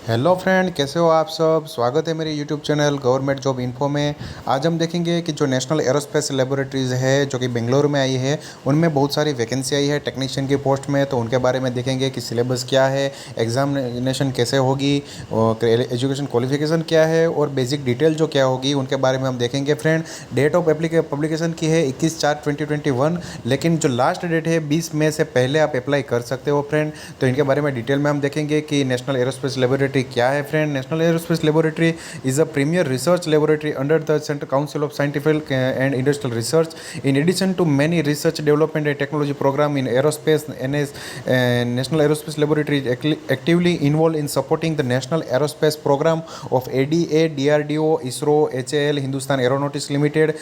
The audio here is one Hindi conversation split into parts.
हेलो फ्रेंड, कैसे हो आप सब। स्वागत है मेरे YouTube channel government job info में। आज हम देखेंगे कि जो नेशनल एरोस्पेस लेबोरेटरीज़ है जो कि बेंगलुरु में आई है, उनमें बहुत सारी वैकेंसी आई है टेक्नीशियन की पोस्ट में। तो उनके बारे में देखेंगे कि सिलेबस क्या है, एग्जामिनेशन कैसे होगी, और एजुकेशन क्वालिफिकेशन क्या है और बेसिक डिटेल जो क्या होगी उनके बारे में हम देखेंगे फ्रेंड। डेट ऑफ पब्लिकेशन की है 21/4/2021, लेकिन जो लास्ट डेट है 20 मई से पहले आप अप्लाई कर सकते हो फ्रेंड। तो इनके बारे में डिटेल में हम देखेंगे कि नेशनल एरोस्पेस लेबोरेटरी क्या है friend. National aerospace laboratory is a premiere research laboratory under the central council of scientific and industrial research. In addition to many research development and technology program in aerospace, National Aerospace Laboratory is actively involved in supporting the National Aerospace Program of ADA, DRDO, ISRO, HAL, Hindustan Aeronautics Limited,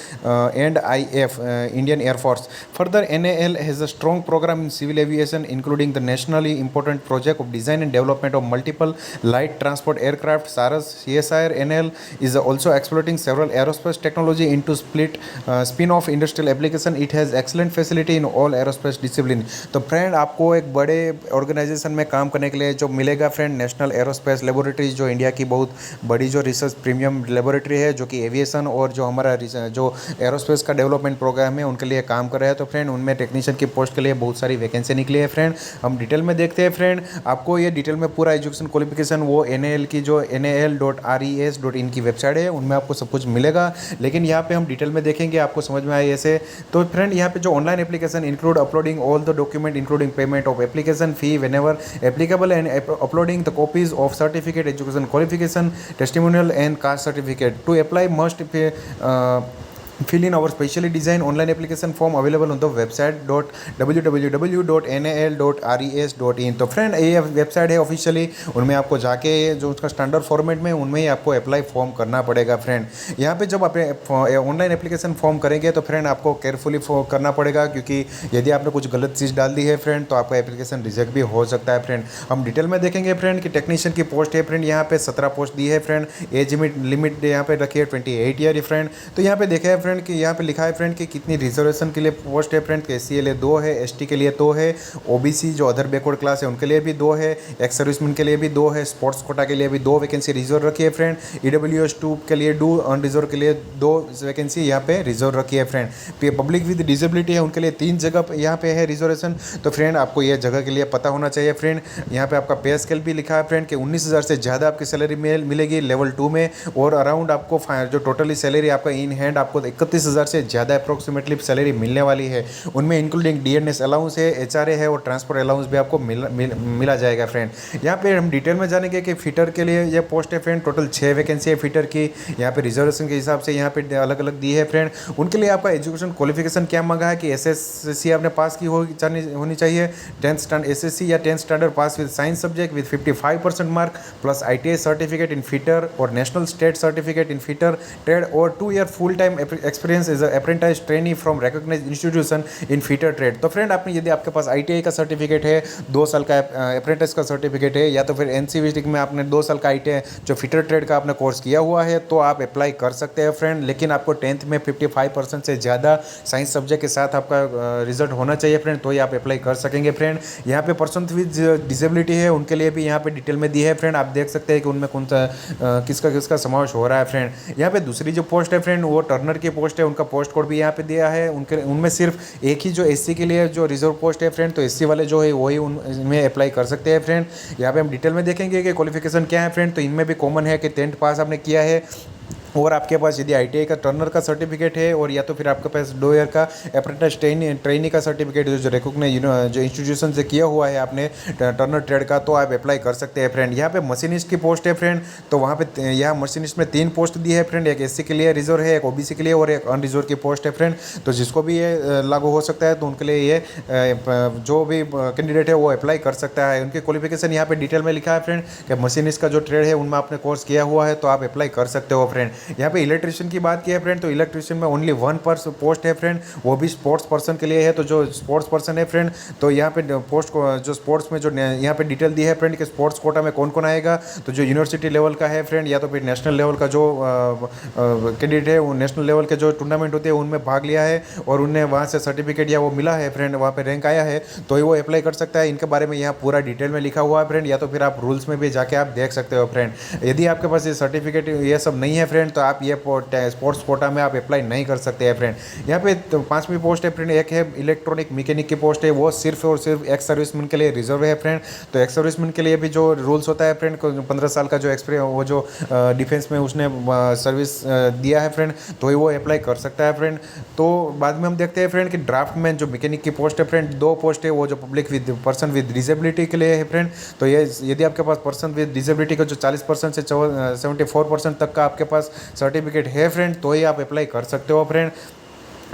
and IF, Indian Air Force. Further, NAL has a strong program in civil aviation, including the nationally important project of design and development of multiple light transport aircraft. SARAS CSIR NL is also exploiting several aerospace technology into spin-off industrial application. It has excellent facility in all aerospace discipline. तो फ्रेंड, आपको एक बड़े ऑर्गेनाइजेशन में काम करने के लिए जो मिलेगा फ्रेंड, नेशनल एरोस्पेस लेबोरेटरीज, जो इंडिया की बहुत बड़ी जो रिसर्च प्रीमियम लेबोरेटरी है, जो कि एविएशन और जो हमारा जो एरोस्पेस का डेवलपमेंट प्रोग्राम है उनके लिए काम कर रहा है। तो फ्रेंड, उनमें टेक्नीशियन की पोस्ट के लिए बहुत सारी वैकेंसी निकली है फ्रेंड। हम डिटेल में देखते हैं फ्रेंड। आपको ये डिटेल में पूरा एजुकेशन क्वालिफिकेशन वो NAL की जो NAL.RES.in की वेबसाइट है उनमें आपको सब कुछ मिलेगा। लेकिन यहाँ पे हम डिटेल में देखेंगे, आपको समझ में आए ऐसे। तो फ्रेंड, यहाँ पे जो online application include uploading all the document including payment of application fee whenever applicable and uploading the copies of certificate, education qualification, testimonial and caste certificate. To apply must fill in our specially designed online application form available on the website www.nal.res.in। तो फ्रेंड, ये वेबसाइट है ऑफिशियली, उनमें आपको जाके जो उसका स्टैंडर्ड फॉर्मेट में उनमें ही आपको अप्लाई फॉर्म करना पड़ेगा फ्रेंड। यहाँ पे जब आप ऑनलाइन एप्लीकेशन फॉर्म करेंगे तो फ्रेंड आपको केयरफुली करना पड़ेगा, क्योंकि यदि आपने कुछ गलत चीज़ डाल दी है फ्रेंड तो आपका एप्लीकेशन रिजेक्ट भी हो सकता है फ्रेंड। हम डिटेल में देखेंगे फ्रेंड कि टेक्नीशियन की पोस्ट है फ्रेंड, यहाँ पे 17 पोस्ट दी है फ्रेंड। एज लिमिट यहाँ पे रखी है 28 ईयर फ्रेंड। तो यहाँ पे देखा है फ्रेंड कि यहाँ पे लिखा है फ्रेंड कि कितनी रिजर्वेशन के लिए पोस्ट है फ्रेंड। SC के लिए 2 है, ST के लिए 2 है, OBC जो अदर बैकवर्ड क्लास है उनके लिए भी 2 है, एक्स सर्विसमैन के लिए भी 2 है, स्पोर्ट्स कोटा के लिए भी 2 वैकेंसी रिजर्व रखी है फ्रेंड। EWS2 के लिए 2, अनरिजर्व के लिए 2 वैकेंसी यहाँ पे रिजर्व रखी है फ्रेंड। पब्लिक विद डिसेबिलिटी है उनके लिए 3 जगह यहाँ पे है रिजर्वेशन। तो फ्रेंड, आपको ये जगह के लिए पता होना चाहिए फ्रेंड। यहाँ पे आपका पे स्केल भी लिखा है फ्रेंड कि 19,000 से ज़्यादा आपकी सैलरी मिलेगी लेवल 2 में, और अराउंड आपको जो टोटली सैलरी आपका इन हैंड आपको 31,000 से ज़्यादा अप्रोक्सीमेटली सैलरी मिलने वाली है। उनमें इंक्लूडिंग DNS अलाउंस है, HRA है और ट्रांसपोर्ट अलाउंस भी आपको मिला जाएगा फ्रेंड। यहाँ पे हम डिटेल में जानेंगे कि फिटर के लिए ये पोस्ट है फ्रेंड। टोटल 6 वैकेंसी है फिटर की। यहाँ पे रिजर्वेशन के हिसाब से यहाँ पे अलग अलग दी है फ्रेंड। उनके लिए आपका एजुकेशन क्वालिफिकेशन क्या मांगा है कि SSC आपने पास की होनी चाहिए, 10th स्टैंडर्ड SSC या 10th standard pass with science subject with 55% mark plus ITI certificate in fitter और national state certificate in fitter trade और 2 year full time experience as apprentice trainee from recognised institution in fitter trade. तो फ्रेंड, आपने यदि आपके पास ITI का सर्टिफिकेट है, 2 साल का अप्रेंटिस का सर्टिफिकेट है, या तो फिर NCVT में आपने 2 साल का ITI जो फिटर ट्रेड का आपने कोर्स किया हुआ है, तो आप अप्लाई कर सकते हैं फ्रेंड। लेकिन आपको 10th में 55% से ज़्यादा साइंस सब्जेक्ट के साथ आपका रिजल्ट होना चाहिए फ्रेंड, तो ही आप अप्लाई कर सकेंगे फ्रेंड। यहाँ पे पर्सन विद डिसेबिलिटी है उनके लिए भी यहाँ पे डिटेल में दी है फ्रेंड। आप देख सकते हैं कि उनमें कौन सा किसका समावेश हो रहा है फ्रेंड। यहाँ पे दूसरी जो पोस्ट है फ्रेंड वो टर्नर की पोस्ट है, उनका पोस्ट कोड भी यहाँ पे दिया है। उनमें सिर्फ एक ही जो SC के लिए जो रिजर्व पोस्ट है फ्रेंड, तो SC वाले जो है वही उनमें अप्लाई कर सकते हैं फ्रेंड। यहाँ पे हम डिटेल में देखेंगे कि क्वालिफिकेशन क्या है फ्रेंड। तो इनमें भी कॉमन है कि 10th पास आपने किया है, और आपके पास यदि ITI का टर्नर का सर्टिफिकेट है, और या तो फिर आपके पास 2 ईयर का अप्रेंटिस ट्रेनी का सर्टिफिकेट जो रिकॉग्नाइज जो इंस्टीट्यूशन से किया हुआ है आपने टर्नर ट्रेड का, तो आप अप्लाई कर सकते हैं फ्रेंड। यहाँ पे मशीनिस्ट की पोस्ट है फ्रेंड। तो वहाँ पे यहाँ मशीनिस्ट में 3 पोस्ट दी है फ्रेंड। एक SC के लिए रिजर्व है, एक OBC के लिए और एक अनरिजर्व की पोस्ट है फ्रेंड। तो जिसको भी ये लागू हो सकता है, तो उनके लिए ये जो भी कैंडिडेट है वो अप्लाई कर सकता है। उनकी क्वालिफिकेशन यहाँ पे डिटेल में लिखा है फ्रेंड कि मशीनिस्ट का जो ट्रेड है उनमें आपने कोर्स किया हुआ है, तो आप अप्लाई कर सकते हो फ्रेंड। यहाँ पे इलेक्ट्रिशियन की बात की है फ्रेंड, तो इलेक्ट्रिशियन में ओनली वन पर पोस्ट है फ्रेंड, वो भी स्पोर्ट्स पर्सन के लिए है। तो जो स्पोर्ट्स पर्सन है फ्रेंड, तो यहाँ पे पोस्ट को जो स्पोर्ट्स में जो यहाँ पे डिटेल दी है फ्रेंड कि स्पोर्ट्स कोटा में कौन कौन आएगा, तो जो यूनिवर्सिटी लेवल का है फ्रेंड, या तो फिर नेशनल लेवल का जो कैंडिडेट है वो नेशनल लेवल के जो टूर्नामेंट होते हैं उनमें भाग लिया है और उन्हें वहाँ से सर्टिफिकेट या वो मिला है फ्रेंड, वहाँ पे रैंक आया है, तो ही वो अप्लाई कर सकता है। इनके बारे में यहाँ पूरा डिटेल में लिखा हुआ है फ्रेंड, या तो फिर आप रूल्स में भी जाके आप देख सकते हो फ्रेंड। यदि आपके पास ये सर्टिफिकेट ये सब नहीं है फ्रेंड, तो आप ये स्पोर्ट्स कोटा में आप अप्लाई नहीं कर सकते हैं फ्रेंड। यहाँ पे तो 5वीं पोस्ट है फ्रेंड, एक है इलेक्ट्रॉनिक मैकेनिक की पोस्ट है, वो सिर्फ और सिर्फ एक्स सर्विसमैन के लिए रिजर्व है फ्रेंड। तो एक्स सर्विसमैन के लिए भी जो रूल्स होता है फ्रेंड, 15 साल का जो एक्सपीरियंस वो जो डिफेंस में उसने सर्विस दिया है फ्रेंड, तो ही वो अप्लाई कर सकता है फ्रेंड। तो बाद में हम देखते हैं फ्रेंड कि ड्राफ्टमैन जो मैकेनिक की पोस्ट है फ्रेंड, 2 पोस्ट है, वो जो public with person with disability के लिए है फ्रेंड। तो ये यदि आपके पास पर्सन विद डिसेबिलिटी का जो 40% से 74% तक का आपके पास सर्टिफिकेट है फ्रेंड, तो ही आप अप्लाई कर सकते हो फ्रेंड।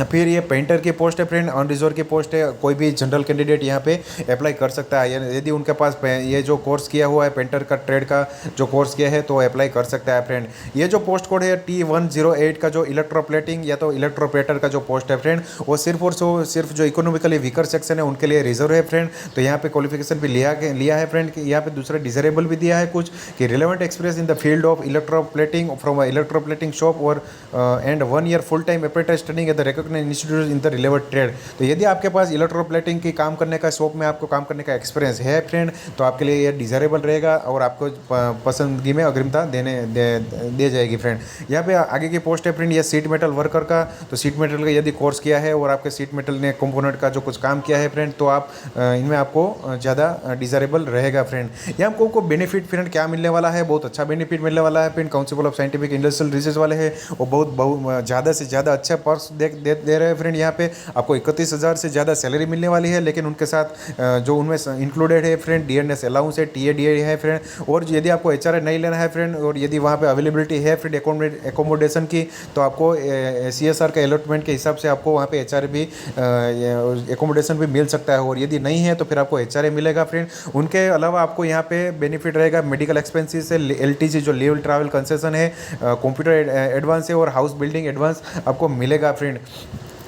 फिर ये पेंटर की पोस्ट है फ्रेंड, ऑन रिजर्व की पोस्ट है, कोई भी जनरल कैंडिडेट यहाँ पे अप्लाई कर सकता है। यदि उनके पास ये जो कोर्स किया हुआ है पेंटर का ट्रेड का जो कोर्स किया है, तो अप्लाई कर सकता है फ्रेंड। ये जो पोस्ट कोड है T108 का जो इलेक्ट्रोप्लेटिंग या तो इलेक्ट्रोप्लेटर का जो पोस्ट है फ्रेंड, वो सिर्फ और सिर्फ जो इकोनॉमिकली वीकर सेक्शन है उनके लिए रिजर्व है फ्रेंड। तो यहाँ पे क्वालिफिकेशन भी लिया है फ्रेंड कि यहाँ पे दूसरा डिजरेबल भी दिया है कुछ कि relevant experience in the field of electroplating from electroplating shop और and 1 year full time apprentice studying at the institute in the relevant trade. तो यदि आपके पास इलेक्ट्रोप्लेटिंग की काम करने का शॉप में आपको काम करने का एक्सपीरियंस है फ्रेंड, तो आपके लिए ये डिजायरेबल रहेगा और आपको पसंदगी में अग्रिमता दे जाएगी फ्रेंड। यहाँ पे आगे की पोस्ट है फ्रेंड, ये सीट मेटल वर्कर का। तो सीट मेटल का यदि कोर्स किया है और आपके सीट मेटल ने कंपोनेंट का जो कुछ काम किया है फ्रेंड, तो आप इनमें आपको ज़्यादा डिजायरेबल रहेगा फ्रेंड। ये हमको बेनिफिट फ्रेंड क्या मिलने वाला है, बहुत अच्छा बेनिफिट मिलने वाला है friend. Council of scientific industrial research वाले हैं, वो बहुत ज़्यादा से ज़्यादा अच्छा पर्स दे रहे हैं फ्रेंड। यहाँ पे आपको 31,000 से ज़्यादा सैलरी मिलने वाली है, लेकिन उनके साथ जो उनमें इंक्लूडेड है फ्रेंड डीएनएस अलाउंस है, टीएडीए है फ्रेंड। और यदि आपको एचआरए नहीं लेना है फ्रेंड, और यदि वहाँ पे अवेलेबिलिटी है फ्रेंड एकोमोडेशन की, तो आपको सीएसआर के अलॉटमेंट के हिसाब से आपको वहाँ पे एचआरए भी एकोमोडेशन भी मिल सकता है। और यदि नहीं है तो फिर आपको एचआरए मिलेगा फ्रेंड। उनके अलावा आपको यहाँ पे बेनिफिट रहेगा मेडिकल एक्सपेंसेस से, एलटीसी जो लीव ट्रैवल कंसेशन है, कंप्यूटर एडवांस है और हाउस बिल्डिंग एडवांस आपको मिलेगा फ्रेंड।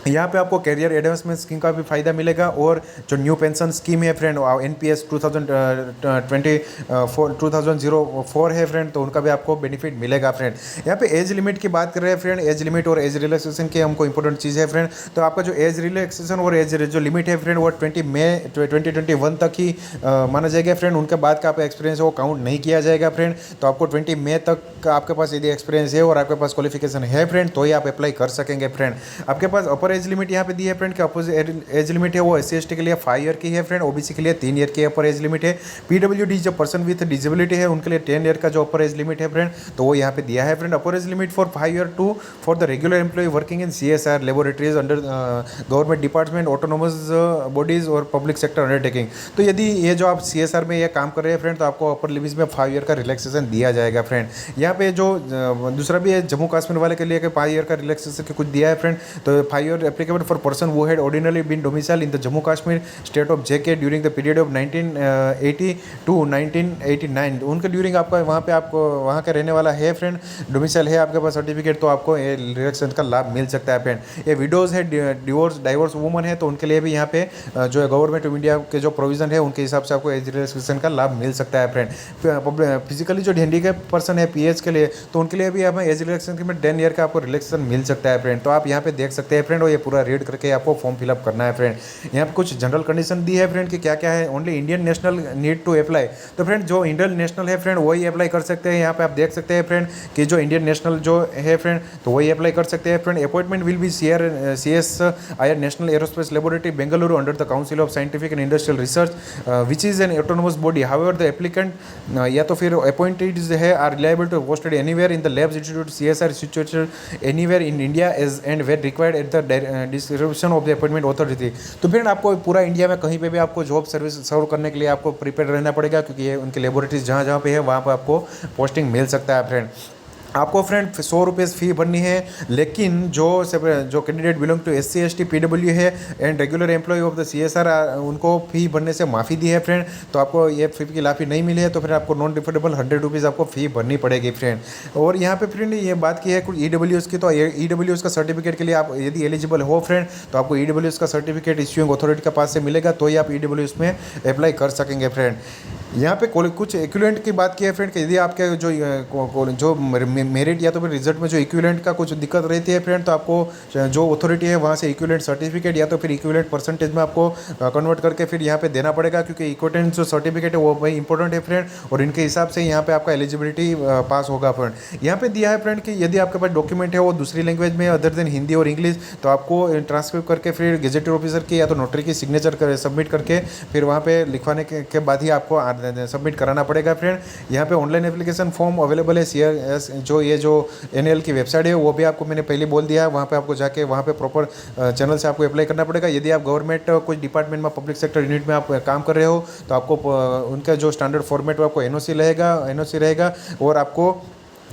यहाँ पे आपको कैरियर एडवांसमेंट स्कीम का भी फायदा मिलेगा। और जो न्यू पेंशन स्कीम है फ्रेंड, एनपीएस 2004 है फ्रेंड, तो उनका भी आपको बेनिफिट मिलेगा फ्रेंड। यहाँ पे एज लिमिट की बात कर रहे हैं फ्रेंड, एज लिमिट और एज रिलैक्सेशन की हमको इंपॉर्टेंट चीज़ है फ्रेंड। तो आपका जो एज रिलैक्सेशन और एज जो लिमिट है फ्रेंड, वो 20 मई 2021 तक ही माना जाएगा फ्रेंड। उनके बाद का आपका एक्सपीरियंस है वो काउंट नहीं किया जाएगा फ्रेंड। तो आपको 20 मई तक का आपके पास यदि एक्सपीरियंस है और आपके पास क्वालिफिकेशन है फ्रेंड, तो ही आप अप्लाई कर सकेंगे फ्रेंड। आपके पास अपर एज लिमिट यहाँ पे दी है फ्रेंड कि अपोजिट एज लिमिट है वो SC/ST के लिए 5 ईयर की है फ्रेंड, ओबीसी के लिए 3 ईयर की अपर एज लिमिट है। पीडब्ल्यूडी जो पर्सन विथ डिसेबिलिटी है उनके लिए 10 ईयर का जो अपर एज लिमिट है फ्रेंड, तो वो यहाँ पे दिया है friend. Upper age limit for 5 year to for the regular employ working in CSR laboratories under government department autonomous bodies और पब्लिक सेक्टर अंडरटेकिंग। तो यदि ये जो आप CSR में ये काम कर रहे हैं फ्रेंड, तो आपको अपर लिमिट में 5 ईयर का रिलैक्सेशन दिया जाएगा फ्रेंड। यहाँ पे जो दूसरा भी है जम्मू कश्मीर वाले के लिए 5 ईयर का रिलैक्सेशन कुछ दिया है फ्रेंड। तो 5 year applicable for person who had ordinarily been domicile in the Jammu Kashmir state of JK during the period of 1980 to 1989। उनके ड्यूरिंग आपका वहाँ पे आपको वहाँ का रहने वाला है फ्रेंड, डोमिसाइल है आपके पास सर्टिफिकेट, तो आपको ये रिलैक्सेशन का लाभ मिल सकता है फ्रेंड। ये विडोज़ है, डाइवोर्स वुमन है, तो उनके लिए भी यहाँ पे जो है गवर्नमेंट ऑफ इंडिया के जो प्रोविजन है उनके हिसाब से आपको एज रिलैक्सेशन का लाभ मिल सकता है फ्रेंड। फिजिकली जो हैंडीकैप पर्सन है PH के लिए, तो उनके लिए भी हमें एज रिलैक्सेशन में 10 ईयर का आपको रिलैक्सेशन मिल सकता है फ्रेंड। तो आप यहाँ पे देख सकते हैं फ्रेंड, और ये पूरा रीड करके आपको फॉर्म फिलअप करना है फ्रेंड। यहाँ पे कुछ जनरल कंडीशन दी है फ्रेंड कि क्या क्या है। Only Indian national need to apply, तो फ्रेंड जो इंडियन नेशनल है फ्रेंड वही अप्लाई कर सकते हैं। यहाँ पे आप देख सकते हैं फ्रेंड कि जो इंडियन नेशनल जो है फ्रेंड, तो वही अप्लाई कर सकते हैं friend. Appointment will be CSIR national aerospace laboratory Bengaluru under the council of scientific and industrial research which is an autonomous body. However the applicant या तो फिर अपॉइंटेड है are reliable to posted anywhere in the labs institute CSIR situated anywhere in India as and where required at the description of the appointment authority. तो फ्रेंड आपको पूरा इंडिया में कहीं पे भी आपको जॉब सर्विस सर्व करने के लिए आपको प्रिपेयर रहना पड़ेगा, क्योंकि ये उनके लेबोरेटरीज जहाँ जहाँ पे है वहाँ पर आपको पोस्टिंग मिल सकता है फ्रेंड। आपको फ्रेंड 100 रुपीज़ फ़ी भरनी है, लेकिन जो candidate belong to SC ST PW है and regular employ of the CSR उनको फ़ी भरने से माफ़ी दी है फ्रेंड। तो आपको ये फ़ी की लाफ़ी नहीं मिली है तो फिर आपको नॉन रिफंडेबल 100 रुपीज़ आपको फ़ी भरनी पड़ेगी फ्रेंड। और यहाँ पे फ्रेंड ये बात की है कुछ EWS की, तो EWS का सर्टिफिकेट के लिए आप यदि एलिजिबल हो फ्रेंड तो आपको EWS का सर्टिफिकेट इश्यूइंग अथॉरिटी के पास से मिलेगा, तो ही आप EWS में अप्लाई कर सकेंगे फ्रेंड। यहाँ पे कुछ इक्विवेलेंट की बात की है फ्रेंड कि यदि आपके जो मेरिट या तो फिर रिजल्ट में जो इक्विवेलेंट का कुछ दिक्कत रहती है फ्रेंड, तो आपको जो अथॉरिटी है वहाँ से इक्विवेलेंट सर्टिफिकेट या तो फिर इक्विवेलेंट परसेंटेज में आपको कन्वर्ट करके फिर यहाँ पे देना पड़ेगा, क्योंकि इक्विवेलेंट जो सर्टिफिकेट है वो भाई इंपॉर्टेंट है फ्रेंड, और इनके हिसाब से यहाँ पे आपका एलिजिबिलिटी पास होगा फ्रेंड। यहाँ पे दिया है फ्रेंड कि यदि आपके पास डॉक्यूमेंट है वो दूसरी लैंग्वेज में अदर देन हिंदी और इंग्लिश, तो आपको ट्रांसक्राइब करके फिर गेजेटेड ऑफिसर की या तो नोटरी की सिग्नेचर कर सबमिट करके फिर वहाँ पे लिखवाने के बाद ही आपको सबमिट कराना पड़ेगा फ्रेंड। यहाँ पे ऑनलाइन एप्लीकेशन फॉर्म अवेलेबल है CRS जो NAL की वेबसाइट है वो भी आपको मैंने पहले बोल दिया है, वहाँ पे आपको जाके वहाँ पे प्रॉपर चैनल से आपको अप्लाई करना पड़ेगा। यदि आप गवर्नमेंट कुछ डिपार्टमेंट में पब्लिक सेक्टर यूनिट में आप काम कर रहे हो तो आपको उनका जो स्टैंडर्ड फॉर्मेट में आपको NOC रहेगा और आपको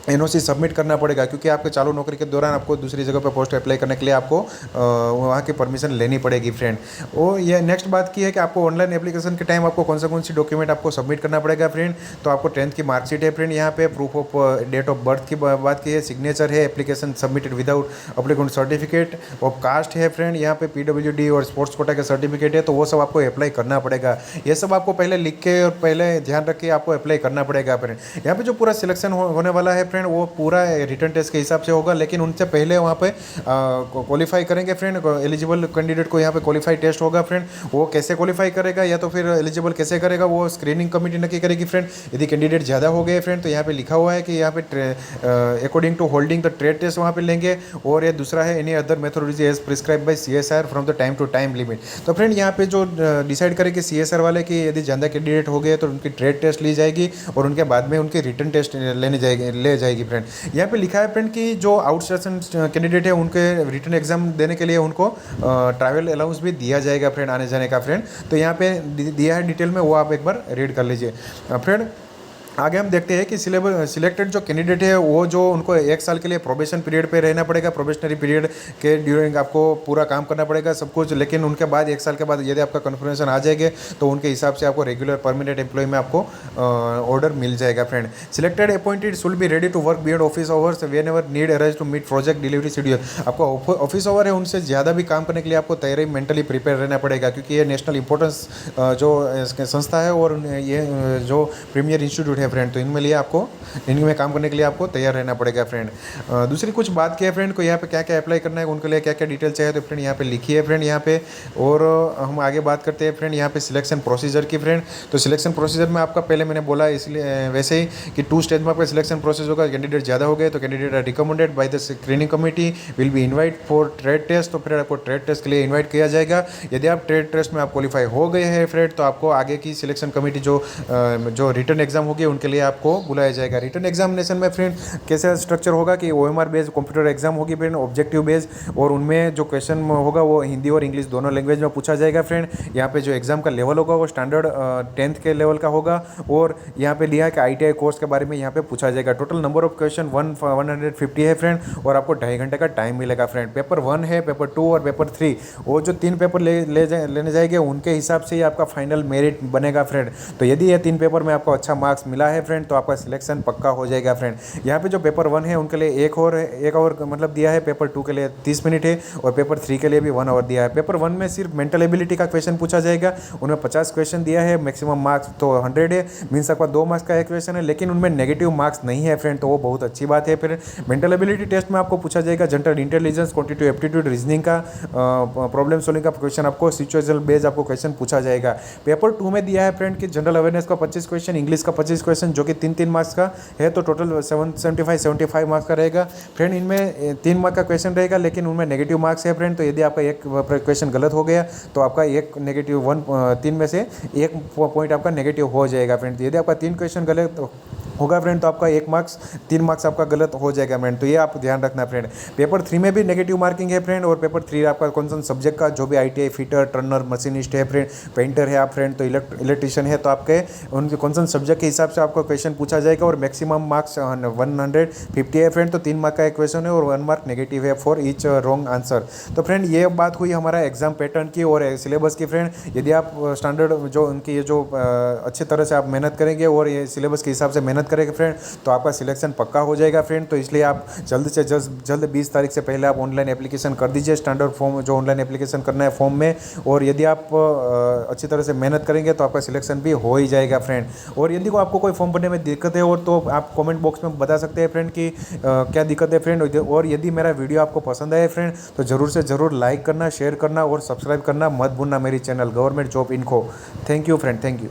NOC सबमिट करना पड़ेगा, क्योंकि आपके चालू नौकरी के दौरान आपको दूसरी जगह पर पोस्ट अप्लाई करने के लिए आपको वहाँ की परमिशन लेनी पड़ेगी फ्रेंड। और ये नेक्स्ट बात की है कि आपको ऑनलाइन एप्लीकेशन के टाइम आपको कौन सी डॉक्यूमेंट आपको सबमिट करना पड़ेगा फ्रेंड। तो आपको 10th की मार्कशीट है फ्रेंड, यहाँ पे proof of date of birth की बात की है, सिग्नेचर है, application submitted without applicant certificate of caste है फ्रेंड, यहाँ पे PWD और स्पोर्ट्स कोटा का सर्टिफिकेट है, तो वो सब आपको अप्लाई करना पड़ेगा। ये सब आपको पहले लिख के और पहले ध्यान रख के आपको अप्लाई करना पड़ेगा फ्रेंड। यहाँ पे जो पूरा सिलेक्शन होने वाला है फ्रेंड वो पूरा रिटर्न टेस्ट के हिसाब से होगा, लेकिन उनसे पहले वहाँ पे क्वालिफाई करेंगे फ्रेंड। एलिजिबल कैंडिडेट को यहाँ पे क्वालिफाई टेस्ट होगा फ्रेंड, वो कैसे क्वालिफाई करेगा या तो फिर एलिजिबल कैसे करेगा वो स्क्रीनिंग कमेटी नक्की करेगी फ्रेंड। यदि कैंडिडेट ज़्यादा हो गए फ्रेंड तो यहाँ पे लिखा हुआ है कि यहाँ पे according to holding the trade test वहाँ पे लेंगे, और ये दूसरा है any other methodology as prescribe by CSR from the time to time limit. तो फ्रेंड यहाँ पे जो डिसाइड करेंगे CSR वाले कि यदि ज़्यादा कैंडिडेट हो गए तो उनकी ट्रेड टेस्ट ली जाएगी और उनके बाद में उनकी रिटर्न टेस्ट ले जाएगी फ्रेंड। यहाँ पे लिखा है फ्रेंड कि जो आउटस्टेशन कैंडिडेट है उनके रिटर्न एग्जाम देने के लिए उनको ट्रैवल अलाउंस भी दिया जाएगा फ्रेंड, आने जाने का फ्रेंड। तो यहाँ पे दिया है डिटेल में, वो आप एक बार रीड कर लीजिए फ्रेंड। आगे हम देखते हैं कि सिलेक्टेड जो कैंडिडेट है वो जो उनको 1 साल के लिए प्रोबेशन पीरियड पे रहना पड़ेगा, प्रोबेशनरी पीरियड के ड्यूरिंग आपको पूरा काम करना पड़ेगा सब कुछ, लेकिन उनके बाद 1 साल के बाद यदि आपका कन्फर्मेशन आ जाएगा तो उनके हिसाब से आपको रेगुलर परमानेंट एम्प्लॉय में आपको ऑर्डर मिल जाएगा friend. Selected appointed should be ready to work beyond office hours whenever need arise to meet project delivery schedule. आपको ऑफिस आवर है उनसे ज़्यादा भी काम करने के लिए आपको तैयारी मेंटली प्रिपेयर रहना पड़ेगा, क्योंकि ये नेशनल इंपॉर्टेंस जो संस्था है और ये जो प्रीमियर इंस्टीट्यूट है फ्रेंड, तो इनमें काम करने के लिए आपको तैयार रहना पड़ेगा फ्रेंड। दूसरी कुछ बात की है फ्रेंड को यहाँ पे क्या क्या अप्लाई करना है, उनके लिए क्या क्या डिटेल चाहिए तो फ्रेंड यहाँ पे लिखी है फ्रेंड यहाँ पे। और हम आगे बात करते हैं फ्रेंड यहाँ पे सिलेक्शन प्रोसीजर की फ्रेंड। तो सिलेक्शन प्रोसीजर में आपका पहले मैंने बोला इसलिए वैसे ही कि 2 स्टेज में आपका सिलेक्शन प्रोसेस होगा। कैंडिडेट ज़्यादा हो गए तो candidate are recommended by the screening committee will be invite for trade test, तो फिर आपको ट्रेड टेस्ट के लिए इन्वाइट किया जाएगा। यदि आप ट्रेड टेस्ट में आप क्वालिफाई हो गए हैं फ्रेंड तो आपको आगे की सिलेक्शन कमेटी जो रिटर्न एग्जाम होगी उनके लिए आपको बुलाया जाएगा। रिटर्न एग्जामिनेशन में फ्रेंड कैसे स्ट्रक्चर होगा कि OMR बेस्ड कंप्यूटर एग्जाम होगी फ्रेंड, ऑब्जेक्टिव बेस्ड, और उनमें जो क्वेश्चन होगा वो हिंदी और इंग्लिश दोनों लैंग्वेज में पूछा जाएगा फ्रेंड। यहाँ पे जो एग्जाम का लेवल होगा वो स्टैंडर्ड 10th के लेवल का होगा, और यहाँ पे लिया है कि ITI कोर्स के बारे में यहाँ पे पूछा जाएगा। टोटल नंबर ऑफ क्वेश्चन 150 है फ्रेंड, और आपको 2.5 घंटे का टाइम मिलेगा फ्रेंड। पेपर 1 है, पेपर 2 और पेपर 3, वो जो 3 पेपर लेने जाएंगे उनके हिसाब से ही आपका फाइनल मेरिट बनेगा फ्रेंड। तो यदि ये 3 पेपर में आपको अच्छा मार्क्स मिला है फ्रेंड तो आपका सिलेक्शन पक्का हो जाएगा फ्रेंड। यहाँ पे जो पेपर 1 है उनके लिए एक और मतलब दिया है, पेपर 2 के लिए 30 मिनट है, और पेपर 3 के लिए भी 1 आवर दिया है। पेपर 1 में सिर्फ मेंटल एबिलिटी का क्वेश्चन पूछा जाएगा, उनमें 50 क्वेश्चन दिया है, मैक्सिमम मार्क्स तो 100 है, मीन्स आपका 2 मार्क्स का एक क्वेश्चन है, लेकिन उनमें नेगेटिव मार्क्स नहीं है फ्रेंड, तो वो बहुत अच्छी बात है। फिर मेंटल एबिलिटी टेस्ट में आपको पूछा जाएगा general intelligence, quantitative aptitude, reasoning का, प्रॉब्लम सॉल्विंग का क्वेश्चन, आपको सिचुएशनल बेस्ड आपको क्वेश्चन पूछा जाएगा। पेपर 2 में दिया है फ्रेंड कि जनरल अवेयरनेस का 25 क्वेश्चन, इंग्लिश का 25 क्वेश्चन जो कि 3-3 मार्क्स का है, तो टोटल 75 मार्क्स का रहेगा फ्रेंड। इनमें 3 मार्क्स का क्वेश्चन रहेगा, लेकिन उनमें नेगेटिव मार्क्स है फ्रेंड, तो यदि आपका एक क्वेश्चन गलत हो गया तो आपका एक नेगेटिव 3 में से 1 पॉइंट आपका नेगेटिव हो जाएगा फ्रेंड। यदि आपका 3 क्वेश्चन गलत होगा फ्रेंड तो आपका 1 मार्क्स 3 मार्क्स आपका गलत हो जाएगा फ्रेंड। तो ये आप ध्यान रखना फ्रेंड। पेपर 3 में भी नेगेटिव मार्किंग है फ्रेंड, और पेपर 3 आपका कौन सा सब्जेक्ट का जो भी ITI फिटर, टर्नर, मशीनिस्ट है फ्रेंड, पेंटर है आप फ्रेंड, तो इलेक्ट्रिशियन है, तो आपके उनके कौन सा सब्जेक्ट के हिसाब से आपको क्वेश्चन पूछा जाएगा। और मैक्सिमम मार्क्स 150 है फ्रेंड, तो 3 मार्क का एक क्वेश्चन है और 1 मार्क नेगेटिव है फॉर ईच रॉन्ग आंसर। तो फ्रेंड ये बात हुई हमारा एग्जाम पैटर्न की और सिलेबस की फ्रेंड। यदि आप स्टैंडर्ड जो उनकी ये जो अच्छी तरह से आप मेहनत करेंगे और ये सिलेबस के हिसाब से मेहनत करेंगे फ्रेंड, तो आपका सिलेक्शन पक्का हो जाएगा फ्रेंड। तो इसलिए आप जल्द से जल्द 20 तारीख से पहले आप ऑनलाइन एप्लीकेशन कर दीजिए, स्टैंडर्ड फॉर्म जो ऑनलाइन एप्लीकेशन करना है फॉर्म में। और यदि आप अच्छी तरह से मेहनत करेंगे तो आपका सिलेक्शन भी हो ही जाएगा फ्रेंड। और यदि को आपको कोई फॉर्म भरने में दिक्कत है और तो आप कमेंट बॉक्स में बता सकते हैं फ्रेंड कि क्या दिक्कत है फ्रेंड। और यदि मेरा वीडियो आपको पसंद आए फ्रेंड तो ज़रूर से ज़रूर लाइक करना, शेयर करना और सब्सक्राइब करना मत भूलना मेरी channel government job info. Thank you friend, thank you.